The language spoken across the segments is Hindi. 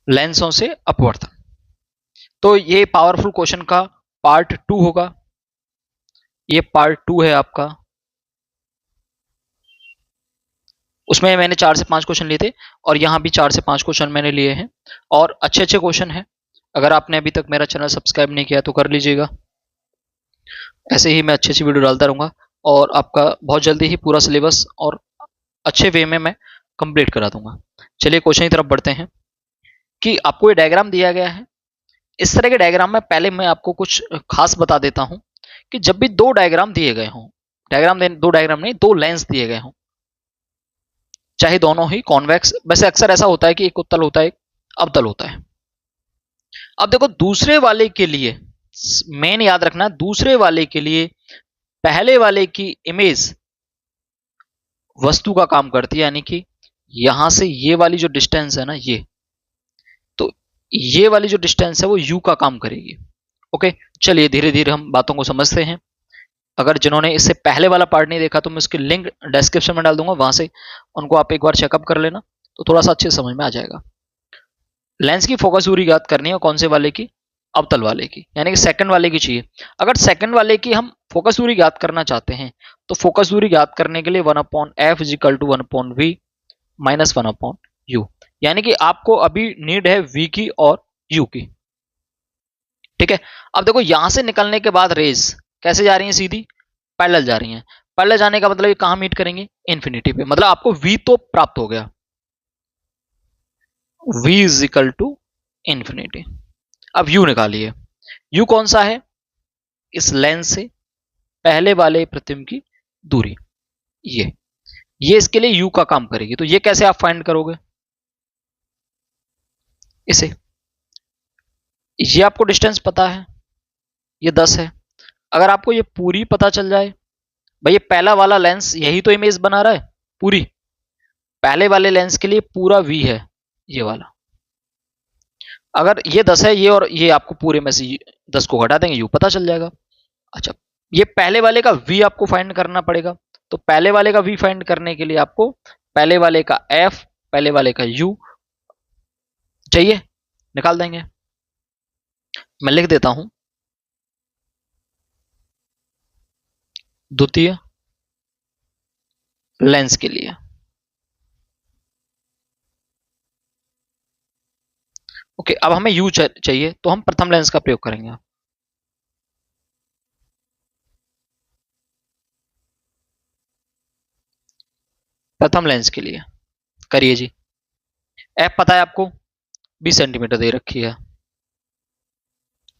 लेंसों से अपवर्तन। तो ये पावरफुल क्वेश्चन का पार्ट 2 होगा। ये पार्ट 2 है आपका। उसमें मैंने 4 से 5 क्वेश्चन लिए थे और यहाँ भी 4 से 5 क्वेश्चन मैंने लिए हैं और अच्छे अच्छे क्वेश्चन हैं। अगर आपने अभी तक मेरा चैनल सब्सक्राइब नहीं किया तो कर लीजिएगा। ऐसे ही मैं अच्छी अच्छी वीडियो डालता रहूँगा और आपका बहुत जल्दी ही पूरा सिलेबस और अच्छे वे में मैं कंप्लीट करा दूंगा। चलिए क्वेश्चन की तरफ बढ़ते हैं कि आपको ये डायग्राम दिया गया है। इस तरह के डायग्राम में पहले मैं आपको कुछ खास बता देता हूं कि जब भी दो डायग्राम दिए गए हों, दो डायग्राम नहीं, दो लेंस दिए गए हों, चाहे दोनों ही कॉन्वेक्स, वैसे अक्सर ऐसा होता है कि एक उत्तल होता है एक अवतल होता है। अब देखो दूसरे वाले के लिए मेन याद रखना, दूसरे वाले के लिए पहले वाले की इमेज वस्तु का काम करती है, यानी कि यहां से ये वाली जो डिस्टेंस है ना, तो ये वाली जो डिस्टेंस है वो u का काम करेगी। ओके, चलिए धीरे धीरे हम बातों को समझते हैं। अगर जिन्होंने इससे पहले वाला पार्ट नहीं देखा तो मैं उसकी लिंक डिस्क्रिप्शन में डाल दूंगा, वहां से उनको आप एक बार चेकअप कर लेना तो थोड़ा सा अच्छे समझ में आ जाएगा। लेंस की फोकस दूरी ज्ञात करनी है, कौन से वाले की? अवतल वाले की, यानी कि सेकंड वाले की चाहिए। अगर सेकंड वाले की हम फोकस दूरी ज्ञात करना चाहते हैं तो फोकस दूरी ज्ञात करने के लिए 1/f is equal to 1/v minus 1/u, यानी कि आपको अभी नीड है v की और u की। ठीक है, अब देखो यहां से निकलने के बाद रेज कैसे जा रही हैं? सीधी पैरेलल जा रही हैं। पैरेलल जाने का मतलब ये कहां मीट करेंगे? इन्फिनिटी पे। मतलब आपको v तो प्राप्त हो गया, v is equal to infinity. अब u निकालिए। u कौन सा है? इस लेंस से पहले वाले प्रतिबिंब की दूरी, ये इसके लिए u का काम करेगी। तो ये कैसे आप फाइंड करोगे? इसे, ये आपको डिस्टेंस पता है, ये 10 है। अगर आपको ये पूरी पता चल जाए, भाई ये पहला वाला लेंस यही तो इमेज बना रहा है पूरी, पहले वाले लेंस के लिए पूरा v है ये वाला। अगर ये 10 है, ये और ये आपको पूरे में से 10 को घटा देंगे, u पता चल जाएगा। अच्छा, ये पहले वाले का v आपको फाइंड करना पड़ेगा। तो पहले वाले का v फाइंड करने के लिए आपको पहले वाले का f, पहले वाले का u चाहिए, निकाल देंगे। मैं लिख देता हूं, द्वितीय लेंस के लिए। ओके, अब हमें u चाहिए तो हम प्रथम लेंस का प्रयोग करेंगे। प्रथम लेंस के लिए करिए जी। f पता है आपको, 20 सेंटीमीटर दे रखी है,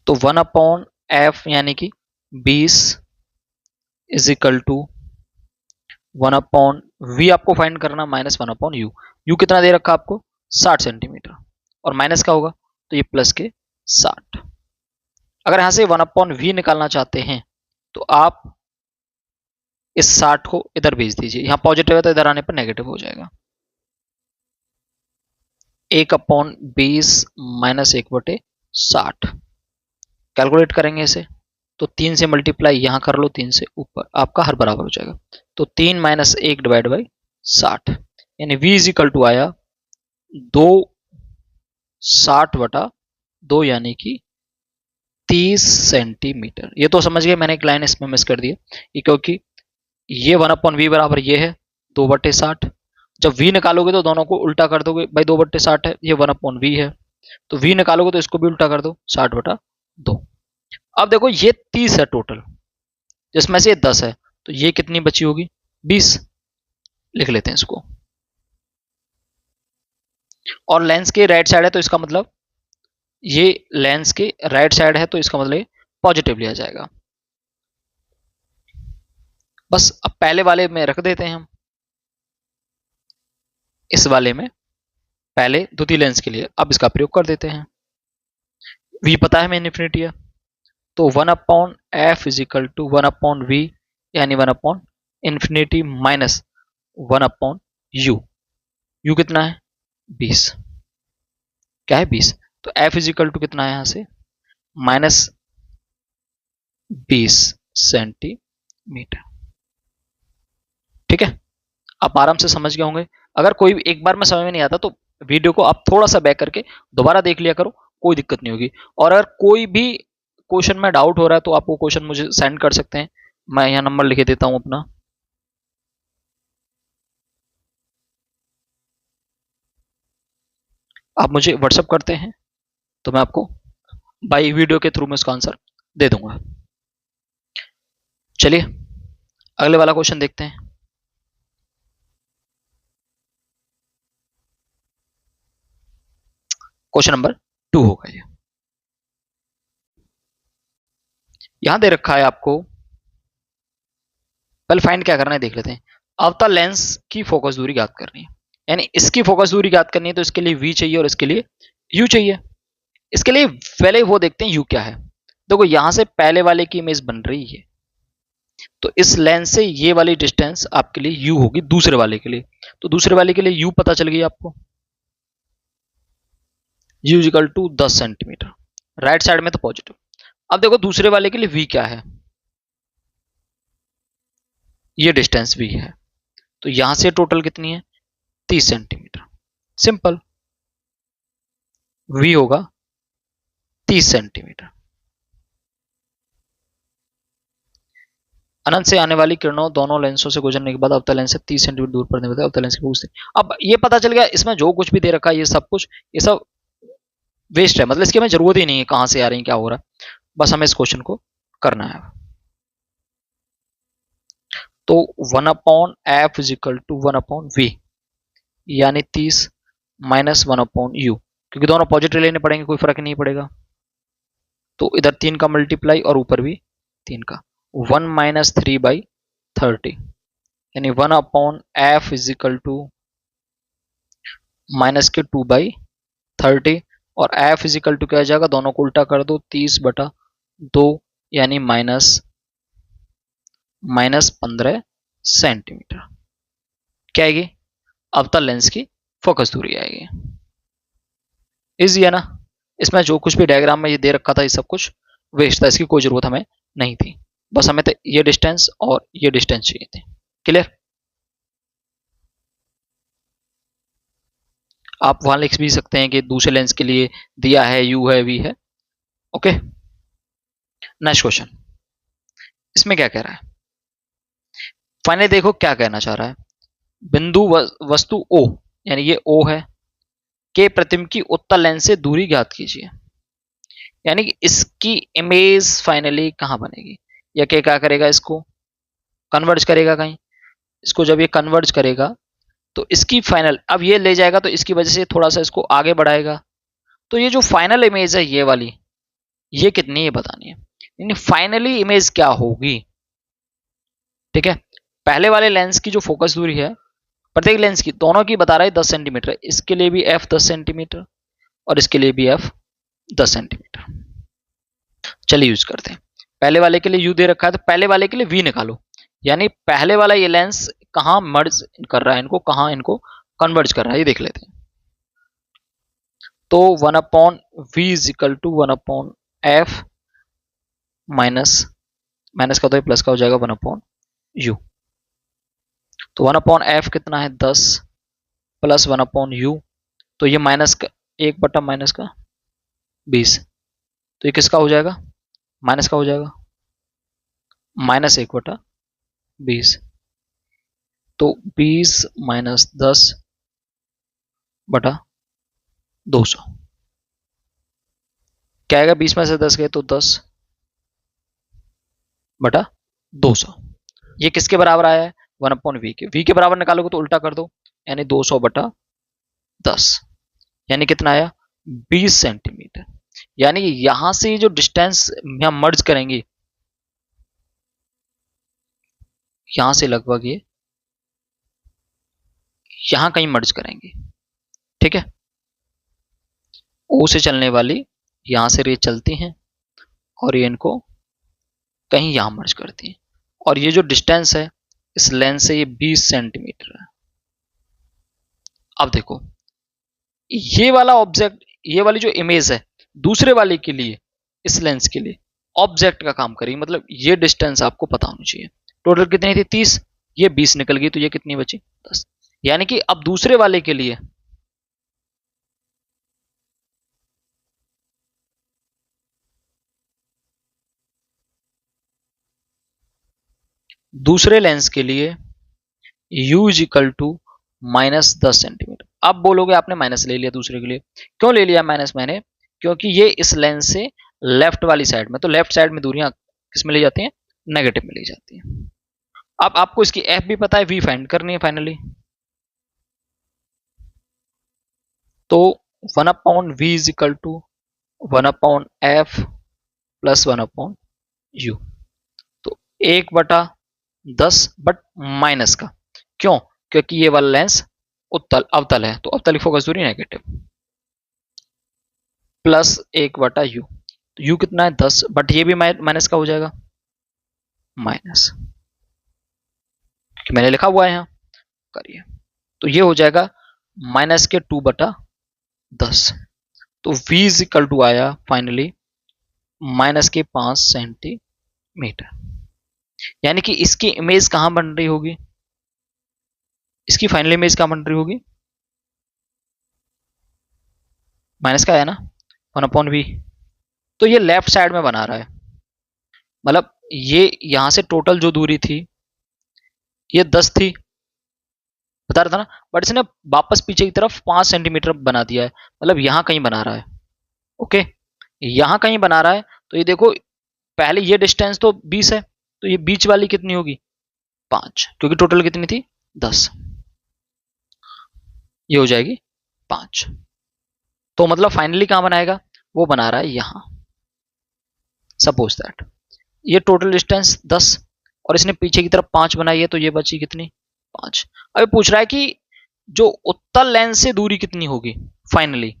तो 1/f यानी कि 20 इज इक्वल टू 1/v आपको फाइंड करना माइनस 1/u। u कितना दे रखा आपको? 60 सेंटीमीटर, और माइनस का होगा तो ये प्लस के 60। अगर यहां से 1/v निकालना चाहते हैं तो आप इस 60 को इधर भेज दीजिए, यहां पॉजिटिव है तो इधर आने पर नेगेटिव हो जाएगा। 1/20 माइनस 1/60 कैलकुलेट करेंगे इसे, तो 3 से मल्टीप्लाई यहां कर लो, 3 से ऊपर, आपका हर बराबर हो जाएगा। तो 3 माइनस 1 डिवाइड बाई 60, यानी v इज इक्वल टू आया 2/60/2, यानी कि 30 सेंटीमीटर। ये तो समझ गए, मैंने एक लाइन इसमें मिस कर दी है क्योंकि ये 1/v बराबर ये है 2/60। जब v निकालोगे तो दोनों को उल्टा कर दोगे, भाई 2/60 है, ये 1/v है, तो v निकालोगे तो इसको भी उल्टा कर दो, 60/2। अब देखो ये 30 है टोटल, जिसमें से ये 10 है, तो ये कितनी बची होगी? 20। लिख लेते हैं इसको। और लेंस के राइट साइड है तो इसका मतलब ये लेंस के राइट साइड है, तो इसका मतलब पॉजिटिव लिया जाएगा। बस अब पहले वाले में रख देते हैं हम, इस वाले में पहले द्वितीय लेंस के लिए अब इसका प्रयोग कर देते हैं। v पता है, मैं इन्फिनिटी है, तो 1/f is equal to 1/v, यानी 1/इंफिनिटी माइनस 1/u। u कितना है? 20। क्या है? 20। तो f इज इक्वल टू कितना है यहां से? Minus 20 centimetre. ठीक है, आप आराम से समझ गए होंगे। अगर कोई एक बार में समझ में नहीं आता तो वीडियो को आप थोड़ा सा बैक करके दोबारा देख लिया करो, कोई दिक्कत नहीं होगी। और अगर कोई भी क्वेश्चन में डाउट हो रहा है तो आप वो क्वेश्चन मुझे सेंड कर सकते हैं, मैं यहाँ नंबर लिख देता हूँ अपना। आप मुझे व्हाट्सअप करते हैं तो मैं आपको बाई वीडियो के थ्रू में उसका आंसर दे दूंगा। चलिए अगले वाला क्वेश्चन देखते हैं। क्वेश्चन नंबर 2 होगा ये। यहां दे रखा है आपको, पहले फाइंड क्या करना है देख लेते हैं। अवतल लेंस की फोकस दूरी ज्ञात करनी है, यानी इसकी फोकस दूरी ज्ञात करनी है तो इसके लिए v चाहिए और इसके लिए u चाहिए। इसके लिए पहले वो देखते हैं u क्या है। देखो यहां से पहले वाले की इमेज बन रही है, तो इस लेंस से ये वाली डिस्टेंस आपके लिए u होगी दूसरे वाले के लिए। तो दूसरे वाले के लिए u पता चल गई आपको, u equal to 10 centimetre, right side में तो पॉजिटिव। अब देखो दूसरे वाले के लिए v क्या है, ये डिस्टेंस v है, तो यहां से टोटल कितनी है 30 सेंटीमीटर। सिंपल, v होगा 30 सेंटीमीटर। अनंत से आने वाली किरणों दोनों लेंसों से गुजरने के बाद अवतल लेंस से 30 सेंटीमीटर दूर पर निकलता है। अवतल लेंस की पूछते अब ये पता चल गया, इसमें जो कुछ भी दे रखा है ये सब कुछ, ये सब वेस्ट है, मतलब इसकी हमें जरूरत ही नहीं है कहां से आ रही है क्या हो रहा है, बस हमें इस क्वेश्चन को करना है। तो 1/f is equal to 1/v, यानी 30 माइनस 1/u, क्योंकि दोनों पॉजिटिव लेने पड़ेंगे, कोई फर्क नहीं पड़ेगा। तो इधर 3 का मल्टीप्लाई और ऊपर भी 3 का, 1 माइनस 3/30, यानी 1/f is equal to minus के 2/30, और f इज इक्वल टू क्या आ जाएगा, दोनों को उल्टा कर दो, 30/2, यानी माइनस 15 सेंटीमीटर। क्या आएगी, अवतल लेंस की फोकस दूरी आएगी। इजी है ना, इसमें जो कुछ भी डायग्राम में ये दे रखा था ये सब कुछ वेस्ट था, इसकी कोई जरूरत हमें नहीं थी, बस हमें तो ये डिस्टेंस और ये डिस्टेंस चाहिए थे। क्लियर, आप वहां लिख भी सकते हैं कि दूसरे लेंस के लिए दिया है u है v है। ओके, नेक्स्ट क्वेश्चन, इसमें क्या कह रहा है, फाइनली देखो क्या कहना चाह रहा है। बिंदु वस्तु O, यानी ये O है, के प्रतिबिंब की उत्तल लेंस से दूरी ज्ञात कीजिए, यानी कि इसकी इमेज फाइनली कहां बनेगी, या क्या करेगा, इसको कन्वर्ज करेगा कहीं, इसको जब ये कन्वर्ज करेगा तो इसकी फाइनल, अब ये ले जाएगा तो इसकी वजह से थोड़ा सा इसको आगे बढ़ाएगा, तो ये जो फाइनल इमेज है ये वाली, ये कितनी है बतानी है, यानी फाइनली इमेज क्या होगी। ठीक है, पहले वाले लेंस की जो फोकस दूरी है प्रत्येक लेंस की, दोनों की बता रहा है 10 सेंटीमीटर, इसके लिए भी f 10 सेंटीमीटर और इसके लिए भी f 10 सेंटीमीटर। चलिए यूज करते हैं, पहले वाले के लिए u दे रखा है तो पहले वाले के लिए v निकालो, यानी पहले वाला ये लेंस कहां मर्ज कर रहा है, इनको कहां इनको कन्वर्ज कर रहा है ये देख लेते हैं। तो 1/v is equal to 1/f minus का तो प्लस का हो जाएगा 1/u, तो 1/f कितना है 10 प्लस 1/u, तो ये माइनस का 1 माइनस का 20, तो ये किसका हो जाएगा, माइनस का हो जाएगा, -1/20, तो 20 माइनस 10/200 क्या आएगा, 20 में से 10 गए तो 10/200, ये किसके बराबर आया है 1/v के, v के बराबर निकालोगे तो उल्टा कर दो, यानी 200/10, यानी कितना आया 20 सेंटीमीटर। यानी यहां से जो डिस्टेंस हम मर्ज करेंगे, यहां से लगभग ये यहां कहीं मर्ज करेंगे। ठीक है, ओ से चलने वाली यहां से रे चलती हैं और ये इनको कहीं यहां मर्ज करती हैं, और ये जो डिस्टेंस है इस लेंस से ये 20 सेंटीमीटर है। अब देखो ये वाला ऑब्जेक्ट, ये वाली जो इमेज है दूसरे वाले के लिए, इस लेंस के लिए ऑब्जेक्ट का काम करेगी, मतलब ये डिस्टेंस आपको पता होनी चाहिए। टोटल कितनी थी 30, ये 20 निकल गई, तो ये कितनी बची 10, यानी कि अब दूसरे वाले के लिए दूसरे लेंस के लिए u is equal to -10 centimetre. अब बोलोगे आपने माइनस ले लिया दूसरे के लिए, क्यों ले लिया माइनस मैंने? क्योंकि ये इस लेंस से लेफ्ट वाली साइड में, तो लेफ्ट साइड में दूरियां किस में ले जाती हैं? नेगेटिव में ले जाती हैं। अब आपको इसकी एफ भी पता है, वी फाइंड करनी है फाइनली। तो 1/v is equal to 1/f plus 1/u। तो 1/10 बट माइनस का, क्यों? क्योंकि ये वाला लेंस उत्तल अवतल है, तो अवतलिक फोकस दूरी नेगेटिव, प्लस 1/u। तो u कितना है? 10, बट ये भी माइनस का हो जाएगा, माइनस, मैंने लिखा हुआ है यहाँ, करिए। तो ये हो जाएगा माइनस के 2/10। तो v इज इक्वल टू आया फाइनली माइनस के 5 सेंटीमीटर। यानी कि इसकी इमेज कहां बन रही होगी? इसकी फाइनल इमेज कहां बन रही होगी? माइनस का है ना, 1/v। तो ये लेफ्ट साइड में बना रहा है, मतलब ये यहां से टोटल जो दूरी थी ये 10 थी, बता रहा था ना, बट इसने वापस पीछे की तरफ 5 सेंटीमीटर बना दिया है, मतलब यहां कहीं बना रहा है। ओके, यहां कहीं बना रहा है। तो ये देखो, पहले ये डिस्टेंस तो 20 है, तो ये बीच वाली कितनी होगी? 5, क्योंकि टोटल कितनी थी? 10, ये हो जाएगी 5। तो मतलब फाइनली कहां बनाएगा? वो बना रहा है यहां, सपोज दैट ये टोटल डिस्टेंस 10 और इसने पीछे की तरफ 5 बनाई है, तो ये बची कितनी? 5। अभी पूछ रहा है कि जो उत्तल लेंस से दूरी कितनी होगी फाइनली,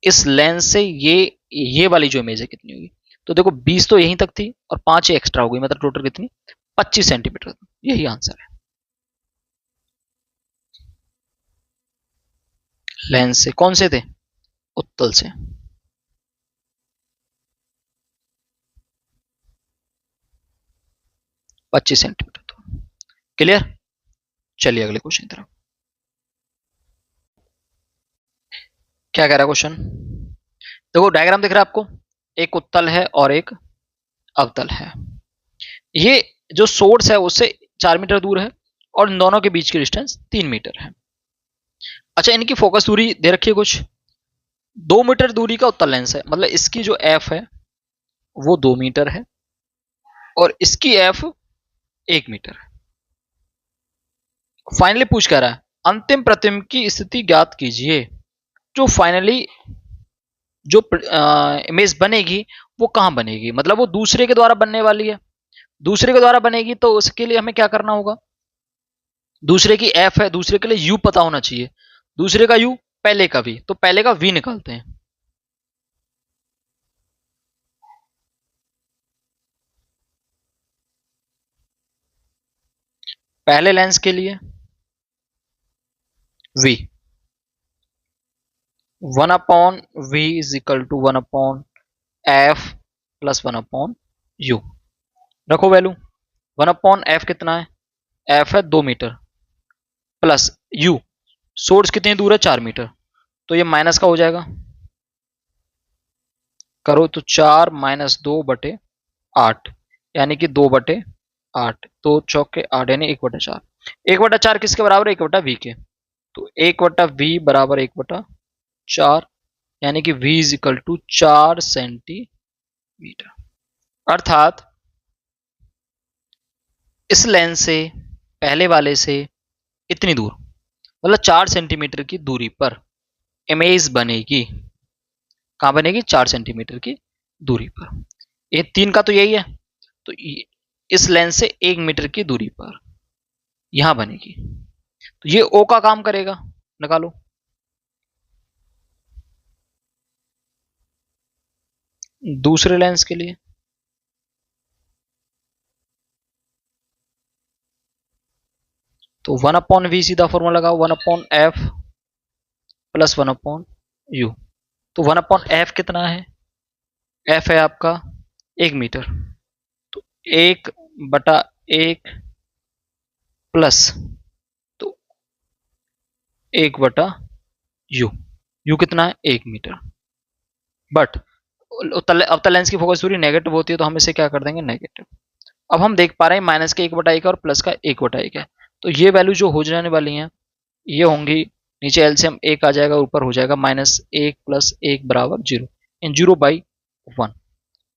इस लेंस से ये वाली जो इमेज है कितनी होगी? तो देखो 20 तो यहीं तक थी और 5 एक्स्ट्रा हो गई, मतलब टोटल कितनी? 25 सेंटीमीटर। यही आंसर है, लेंस से। कौन से थे? उत्तल से। पच्चीस सेंटीमीटर। तो क्लियर? चलिए अगले क्वेश्चन की तरफ। क्या कह रहा है क्वेश्चन? देखो डायग्राम दिख रहा है आपको, एक उत्तल है और एक अवतल है। ये जो सोर्स है उससे 4 मीटर दूर है और इन दोनों के बीच की डिस्टेंस 3 मीटर है। अच्छा, इनकी फोकस दूरी दे रखी है कुछ, 2 मीटर दूरी का उत्तल लेंस है, मतलब इसकी जो एफ है वो 2 मीटर है और इसकी एफ 1 मीटर है। फाइनली पूछ कह रहा है अंतिम प्रतिबिंब की स्थिति ज्ञात कीजिए। जो फाइनली जो इमेज बनेगी वो कहां बनेगी, मतलब वो दूसरे के द्वारा बनने वाली है। दूसरे के द्वारा बनेगी तो उसके लिए हमें क्या करना होगा? दूसरे की एफ है, दूसरे के लिए यू पता होना चाहिए। दूसरे का यू, पहले का भी, तो पहले का वी निकालते हैं। पहले लेंस के लिए v, 1/v is equal to 1/f plus 1/u। रखो वैल्यू, 1/f कितना है? f है 2 मीटर प्लस u, सोर्स कितनी दूर है? 4 मीटर, तो ये माइनस का हो जाएगा। करो तो 4 माइनस 2/8, यानी कि 2/8, 2 चौके 8 यानी 1/4। 1/4 किसके बराबर है? 1/v के। तो 1/v बराबर 1/4, यानी कि v is equal to 4 centimetre. अर्थात इस लेंस से पहले वाले से इतनी दूर, मतलब 4 सेंटीमीटर की दूरी पर इमेज बनेगी। कहां बनेगी? 4 सेंटीमीटर की दूरी पर। ये 3 का तो यही है, तो इस लेंस से 1 मीटर की दूरी पर यहां बनेगी। तो ये ओ का काम करेगा, निकालो। दूसरे लेंस के लिए तो 1/v सीधा फॉर्मूला लगाओ, 1/f प्लस 1/u। तो 1/f कितना है? f है आपका 1 मीटर, तो 1/1 प्लस, तो 1/u। u कितना है? 1 मीटर। बट अवतल लेंस की फोकस दूरी नेगेटिव होती है, तो हम इसे क्या कर देंगे? नेगेटिव। अब हम देख पा रहे हैं माइनस का 1/1 और प्लस का 1/1 है, तो ये वैल्यू जो हो जाने वाली हैं ये होंगी, नीचे एलसीएम 1 आ जाएगा, ऊपर हो जाएगा -1 + 1 बराबर 0, इन 0/1,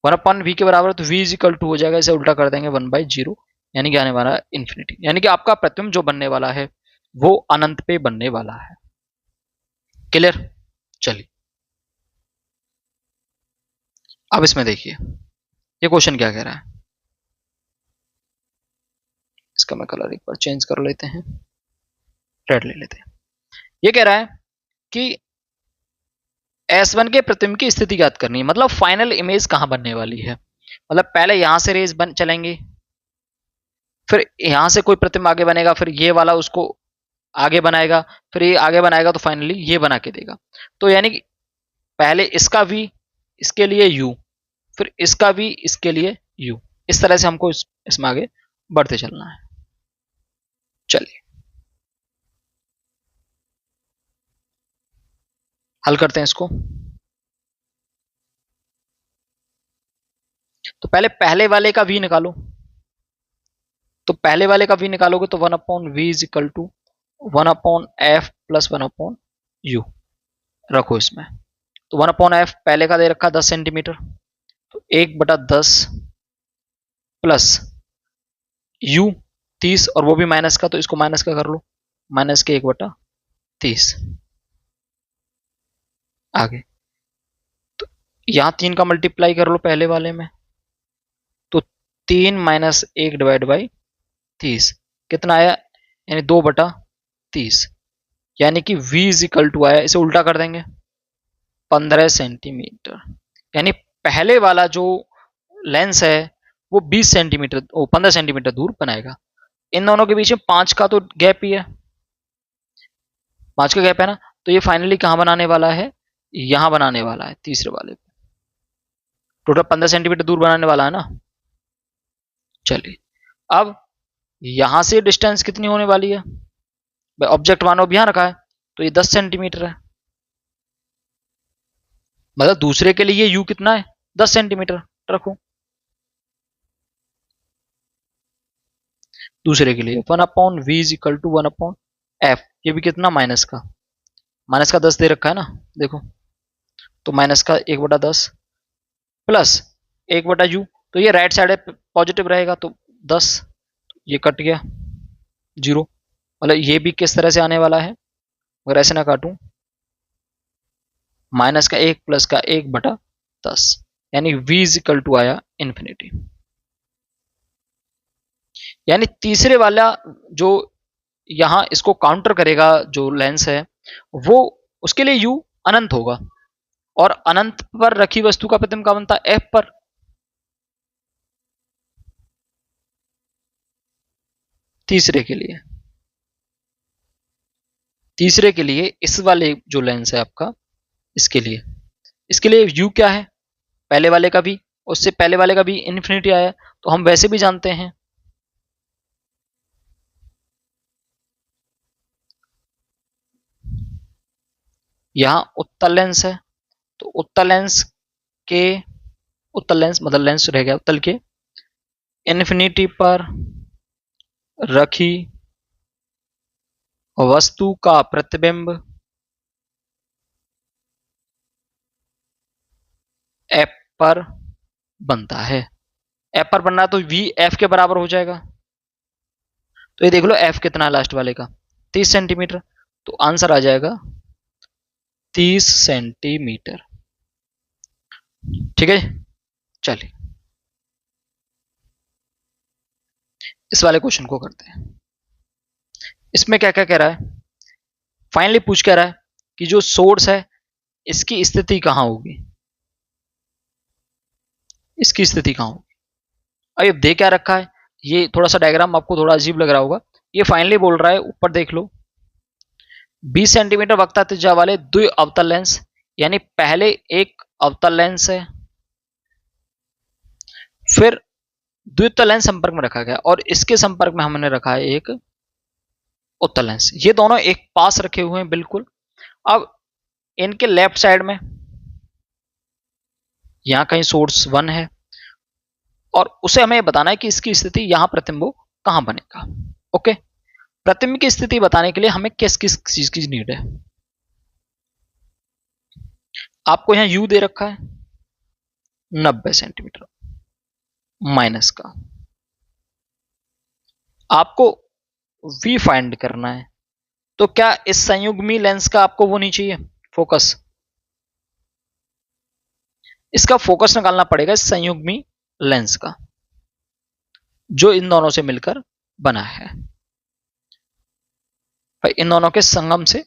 1/v के बराबर, तो v = हो जाएगा, इसे उल्टा कर देंगे 1/0, यानी कि आने वाला इन्फिनिटी, यानी कि आपका प्रतिबिंब जो बनने वाला है वो अनंत पे बनने वाला है। क्लियर? चलिए अब इसमें देखिए ये क्वेश्चन क्या कह रहा है, इसका मैं कलर एक बार चेंज कर लेते हैं, रेड ले लेते हैं। ये कह रहा है कि S1 के प्रतिबिंब की स्थिति ज्ञात करनी है, मतलब फाइनल इमेज कहां बनने वाली है, मतलब पहले यहां से रेज बन चलेंगे, फिर यहां से कोई प्रतिबिंब आगे बनेगा, फिर ये वाला उसको आगे बनाएगा, फिर ये आगे बनाएगा, तो फाइनली ये बना के देगा। तो यानी कि पहले इसका v इसके लिए u, फिर इसका v इसके लिए u, इस तरह से हमको इसमें आगे बढ़ते चलना है। चलिए हल करते हैं इसको। तो पहले वाले का v निकालो, तो पहले वाले का v निकालोगे तो 1/v = 1/f + 1/u रखो इसमें। तो 1/f पहले का दे रखा 10 सेंटीमीटर, तो 1/10 प्लस u 30, और वो भी माइनस का, तो इसको माइनस का कर लो, -1/30 आगे। तो यहां 3 का मल्टीप्लाई कर लो पहले वाले में, तो 3 - 1/30 कितना आया, यानी 2/30, यानी कि v = आया, इसे उल्टा कर देंगे 15 सेंटीमीटर, यानी पहले वाला जो लेंस है वो 20 सेंटीमीटर 15 सेंटीमीटर दूर बनाएगा। इन दोनों के बीच में 5 का तो गैप ही है, 5 का गैप है ना, तो ये फाइनली कहां बनाने वाला है, यहां बनाने वाला है, तीसरे वाले पे, टोटल 15 सेंटीमीटर दूर बनाने वाला है ना। चलिए अब यहां से डिस्टेंस कितनी होने वाली है, ऑब्जेक्ट वन अब यहां रखा है, तो ये 10 सेंटीमीटर है, मतलब दूसरे के लिए ये u कितना है, 10 सेंटीमीटर रखो, दूसरे के लिए 1/v = 1/f, ये भी कितना, माइनस का 10 दे रखा है ना, देखो, तो माइनस का 1/10 प्लस 1/u, तो ये राइट साइड पॉजिटिव रहेगा, तो 10, ये कट गया 0, मतलब ये भी किस तरह से आने वाला है, अगर ऐसे ना काटूं, माइनस का 1 प्लस का 1/10, यानी v = आया इन्फिनिटी। यानी तीसरे वाला जो यहां इसको काउंटर करेगा जो लेंस है, वो उसके लिए u अनंत होगा, और अनंत पर रखी वस्तु का प्रतिबिंब कहां बनता है, f पर। तीसरे के लिए इस वाले जो लेंस है आपका, इसके लिए u क्या है, पहले वाले का भी, उससे पहले वाले का भी इन्फिनिटी आया, तो हम वैसे भी जानते हैं, यहां उत्तल लेंस है, तो उत्तल लेंस मतलब लेंस रह गया उत्तल के, इन्फिनिटी पर रखी वस्तु का प्रतिबिंब f पर बनता है, f पर बनना है तो v f के बराबर हो जाएगा, तो ये देख लो f कितना है लास्ट वाले का, 30 सेंटीमीटर, तो आंसर आ जाएगा 30 सेंटीमीटर। ठीक है, चलिए इस वाले क्वेश्चन को करते हैं। इसमें क्या क्या कह रहा है, फाइनली पूछ कह रहा है कि जो सोर्स है इसकी स्थिति कहां होगी, इसकी स्थिति कहां होगी। अब दे क्या रखा है, ये थोड़ा सा डायग्राम आपको थोड़ा अजीब लग रहा होगा, ये फाइनली बोल रहा है, ऊपर देख लो 20 सेंटीमीटर वक्ता त्रिज्या वाले द्वि अवतल लेंस, यानी पहले एक अवतल लेंस है, फिर द्वितल लेंस संपर्क में रखा गया, और इसके संपर्क में हमने रखा है एक उत्तल लेंस, ये दोनों एक पास रखे हुए हैं बिल्कुल। अब इनके लेफ्ट साइड में यहां कहीं सोर्स 1 है, और उसे हमें बताना है कि इसकी स्थिति यहां प्रतिबिंब कहां बनेगा। ओके, प्रतिबिंब की स्थिति बताने के लिए हमें किस किस चीज की नीड है। आपको यहां u दे रखा है 90 सेंटीमीटर माइनस का, आपको v फाइंड करना है। तो क्या इस संयुग्मी लेंस का आपको वो नहीं चाहिए फोकस, इसका फोकस निकालना पड़ेगा इस संयुग्मी लेंस का जो इन दोनों से मिलकर बना है। भाई इन दोनों के संगम से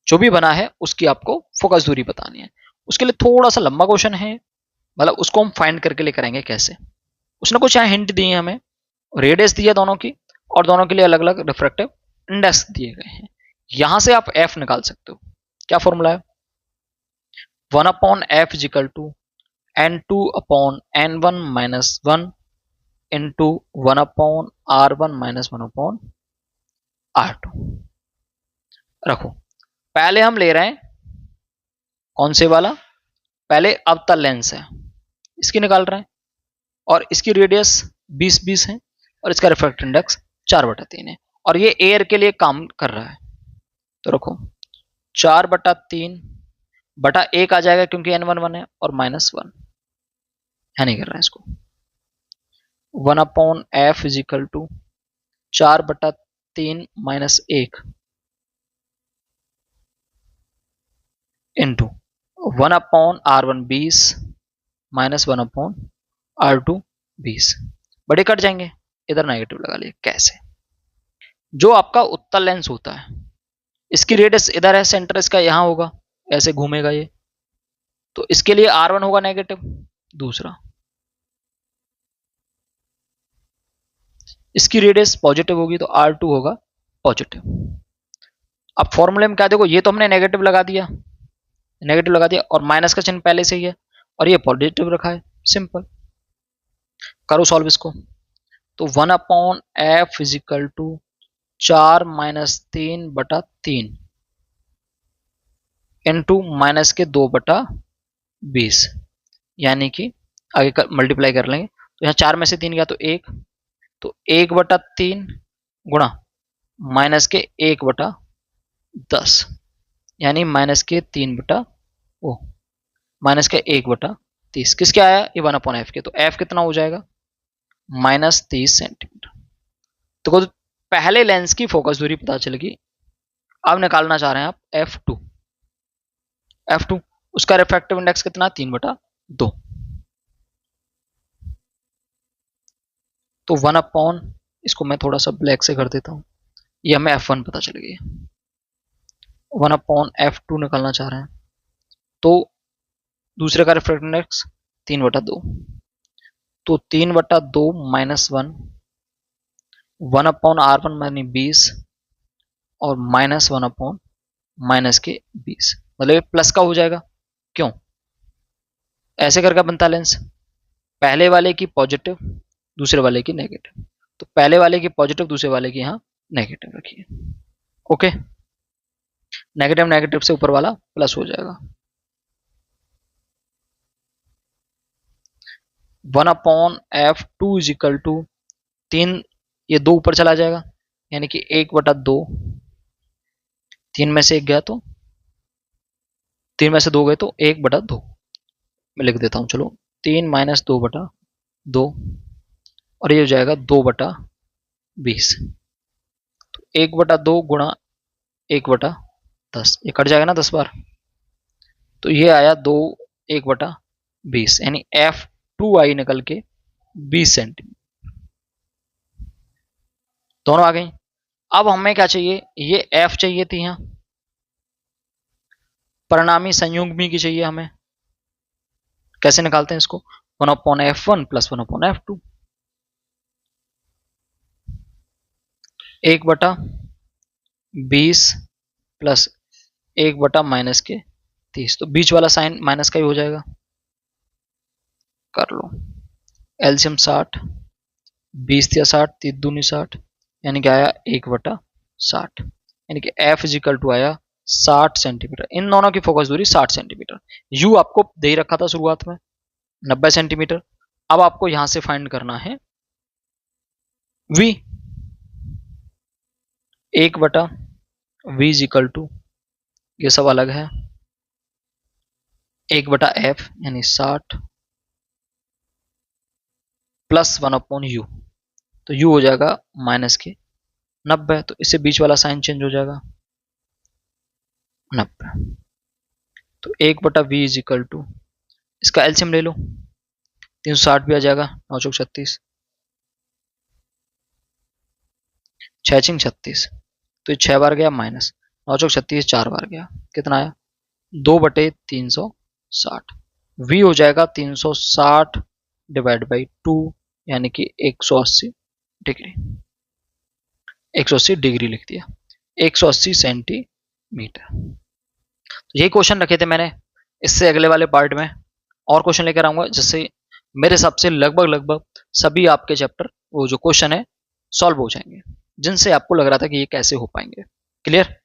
जो भी बना है उसकी आपको फोकस दूरी बतानी है। उसके लिए थोड़ा सा लंबा क्वेश्चन है, मतलब उसको हम फाइंड करके ले करेंगे कैसे। उसने कुछ यहाँ हिंट दिए हमें, रेडियस दिया दोनों की और दोनों के लिए अलग अलग रिफ्रैक्टिव इंडेक्स दिए गए हैं। यहां से आप f निकाल सकते हो। क्या फॉर्मूला है, 1/f is equal to n2/n1 minus 1 into 1/r1 minus 1/r2। रखो, पहले हम ले रहे हैं कौन से वाला, पहले अवतल लेंस है इसकी निकाल रहे हैं और इसकी रेडियस 20-20 है और इसका रिफ्रैक्टिव इंडेक्स 4/3 है और ये एयर के लिए काम कर रहा है। तो रखो 4/3/1 आ जाएगा क्योंकि n1 1 है और -1 है, नहीं कर रहा है इसको। 1/f is equal to 4/3 minus 1 into 1/r1 20 minus 1/r2 20। बड़े कट जाएंगे, इधर नेगेटिव लगा लिए। कैसे, जो आपका उत्तल लेंस होता है इसकी रेडियस इधर है, सेंटर इसका यहां होगा, ऐसे घूमेगा ये, तो इसके लिए r1 होगा नेगेटिव, दूसरा इसकी रेडियस पॉजिटिव होगी तो r2 होगा पॉजिटिव। अब फॉर्मूले में क्या देखो, ये तो हमने नेगेटिव लगा दिया, नेगेटिव लगा दिया और माइनस का चिन्ह पहले से ही है और ये पॉजिटिव रखा है, सिंपल। करो सॉल्व इसको, तो 1/f is equal to 4 minus 3/3 into minus के 2/20, यानी कि आगे मल्टीप्लाई कर लेंगे तो यहाँ 4 में से 3 गया तो 1, तो 1/3 गुणा माइनस के 1/10 यानी माइनस के 1/30। किसके आया, ये 1/f के, तो f कितना हो जाएगा -30 सेंटीमीटर। तो पहले लेंस की फोकस दूरी पता चलेगी। अब निकालना चाह रहे हैं आप f2, उसका रिफ्रैक्टिव इंडेक्स कितना 3/2, तो 1/, इसको मैं थोड़ा सा ब्लैक से कर देता हूं, ये हमें f1 पता चल गई। 1/f2 निकालना चाह रहे हैं तो दूसरे का रिफ्रैक्टिव इंडेक्स 3/2, तो 3/2 माइनस 1, 1/r1 मानी 20 और माइनस 1/ माइनस के 20, मतलब प्लस का हो जाएगा। क्यों, ऐसे करके बनता लेंस, पहले वाले की पॉजिटिव दूसरे वाले की नेगेटिव, तो पहले वाले की पॉजिटिव दूसरे वाले की यहां नेगेटिव रखिए। ओके, नेगेटिव नेगेटिव से ऊपर वाला प्लस हो जाएगा। 1/f2 इजिकल टू 3, ये 2 ऊपर चला जाएगा यानी कि 1/2, 3 में से 1 गया तो 3 में से 2 गए तो 1/2 मैं लिख देता हूं, चलो 3 माइनस 2/2 और ये हो जाएगा 2/20, तो 1/2 गुणा 1/10, ये कट जाएगा ना 10 बार, तो ये आया 1/20 यानी f2 आई निकल के 20 सेंटीमीटर, दोनों आ गई। अब हमें क्या चाहिए, ये f चाहिए थी, यहां परिणामी संयुग्मी की चाहिए हमें। कैसे निकालते हैं इसको, 1/f1 प्लस 1/f2, 1/20 प्लस 1/-30, तो बीच वाला साइन माइनस का ही हो जाएगा। कर लो एलसीएम 60, 20 या 60, 3 दूनी 60, यानी कि आया 1/60, यानी कि f इजिकल टू आया 60 सेंटीमीटर। इन दोनों की फोकस दूरी 60 सेंटीमीटर। u आपको दे रखा था शुरुआत में 90 सेंटीमीटर, अब आपको यहां से फाइंड करना है v, 1/v is equal to, ये सब अलग है, 1/f यानी 60 प्लस 1/u, तो u हो जाएगा माइनस के 90, तो इससे बीच वाला साइन चेंज हो जाएगा 90। तो 1/v इज इक्वल टू, इसका एलसीएम ले लो, 360 भी आ जाएगा, 9 चौक 36, 6 छिंग 36, तो ये 6 बार गया माइनस, 9 चौक 36 4 बार गया, कितना आया 2/360, v हो जाएगा 360 डिवाइड बाई 2 यानी कि 180 डिग्री, 180 डिग्री लिख दिया, 180 सेंटीमीटर। तो यही क्वेश्चन रखे थे मैंने। इससे अगले वाले पार्ट में और क्वेश्चन लेकर आऊंगा, जिससे मेरे हिसाब से लगभग सभी आपके चैप्टर वो जो क्वेश्चन है सॉल्व हो जाएंगे, जिनसे आपको लग रहा था कि ये कैसे हो पाएंगे। क्लियर?